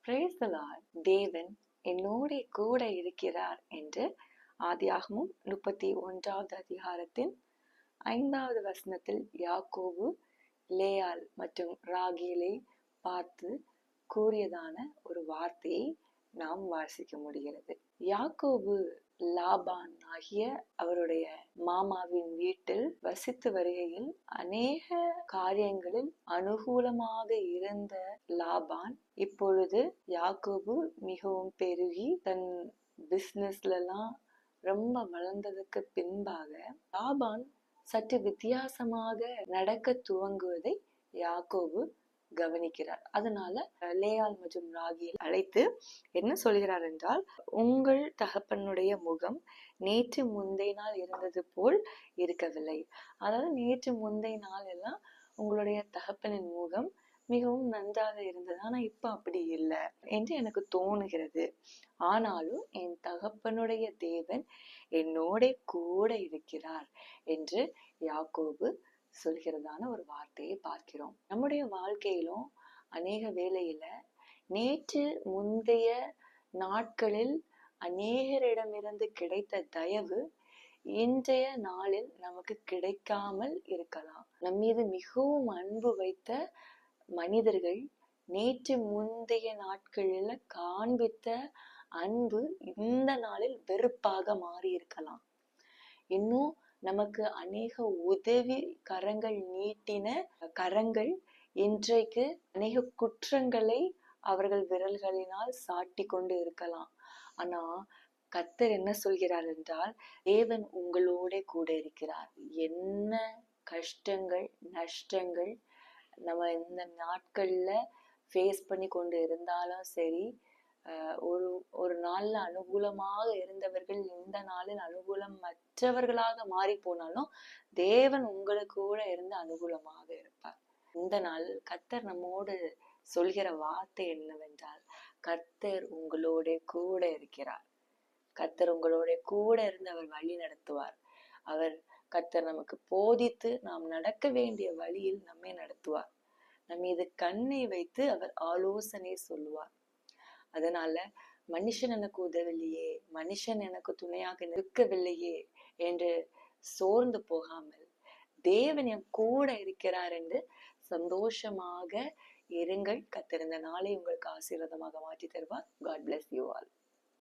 Praise the Lord. தேவன் என்னோட கூட இருக்கிறார் என்று ஆதியாகமம் 31வது அதிகாரத்தின் 5வது வசனத்தில் யாக்கோபு லேயாள் மற்றும் ராகேலை பார்த்து கூறியதான ஒரு வார்த்தையை நாம் வாசிக்க முடிகிறது. யாக்கோபு லாபான் ஆகிய அவருடைய மாமாவின் வீட்டில் வசித்து வருகையில் அநேக காரியங்களில் அனுகூலமாக இருந்த லாபான் இப்பொழுது யாக்கோபு மிகவும் பெருகி தன் பிசினஸ்லாம் ரொம்ப வளர்ந்ததுக்கு பின்பாக லாபான் சற்று வித்தியாசமாக நடக்க துவங்குவதை யாக்கோபு கவனிக்கிறார். அதனால லேயாள் மற்றும் ராகேல் அழைத்து என்ன சொல்கிறார் என்றால், உங்கள் தகப்பனுடைய முகம் நேற்று முந்தைய நாள் இருந்தது போல் இருக்கவில்லை. அதாவது நேற்று முந்தைய நாள் எல்லாம் உங்களுடைய தகப்பனின் முகம் மிகவும் நன்றாக இருந்தது, ஆனா இப்ப அப்படி இல்லை என்று எனக்கு தோணுகிறது. ஆனாலும் என் தகப்பனுடைய தேவன் என்னோட கூட இருக்கிறார் என்று யாக்கோபு சொல்கிறதான ஒரு வார்த்தையை பார்க்கிறோம். நம்முடைய வாழ்க்கையிலும் அநேக வேளையில நேற்று முந்தைய நாட்களில் அநேகரிடமிருந்து கிடைத்த தயவு இன்றைய நாளில் நமக்கு கிடைக்காமல் இருக்கலாம். நம் மீது மிகவும் அன்பு வைத்த மனிதர்கள் நேற்று முந்தைய நாட்களில் காண்பித்த அன்பு இந்த நாளில் வெறுப்பாக மாறி இருக்கலாம். இன்னும் நமக்கு அநேக உதவி கரங்கள் நீட்டின கரங்கள் இன்றைக்கு அநேக குற்றங்களை அவர்கள் விரல்களினால் சாட்டி கொண்டு இருக்கலாம். ஆனா கர்த்தர் என்ன சொல்கிறார் என்றால், தேவன் உங்களோட கூட இருக்கிறார். என்ன கஷ்டங்கள் நஷ்டங்கள் நம்ம இந்த நாட்கள்ல ஃபேஸ் பண்ணி கொண்டு இருந்தாலும் சரி, ஒரு நாள்ல அனுகூலமாக இருந்தவர்கள் இந்த நாளில் அனுகூலம் மற்றவர்களாக மாறி போனாலும் தேவன் உங்களுக்கு கூட இருந்து அனுகூலமாக இருப்பார். இந்த நாள் கர்த்தர் நம்மோடு சொல்கிற வார்த்தை என்னவென்றால், கர்த்தர் உங்களோட கூட இருக்கிறார். கர்த்தர் உங்களோட கூட இருந்து அவர் வழி நடத்துவார். கர்த்தர் நமக்கு போதித்து நாம் நடக்க வேண்டிய வழியில் நம்மை நடத்துவார். நம்ம மீது கண்ணை வைத்து அவர் ஆலோசனை சொல்லுவார். அதனால மனுஷன் எனக்கு உதவில்லையே, மனுஷன் எனக்கு துணையாக நிற்கவில்லையே என்று சோர்ந்து போகாமல் தேவன் என் கூட இருக்கிறார் என்று சந்தோஷமாக இருங்கள். கர்த்தர் இந்த நாளை உங்களுக்கு ஆசீர்வாதமாக மாற்றி தருவார். God bless you all.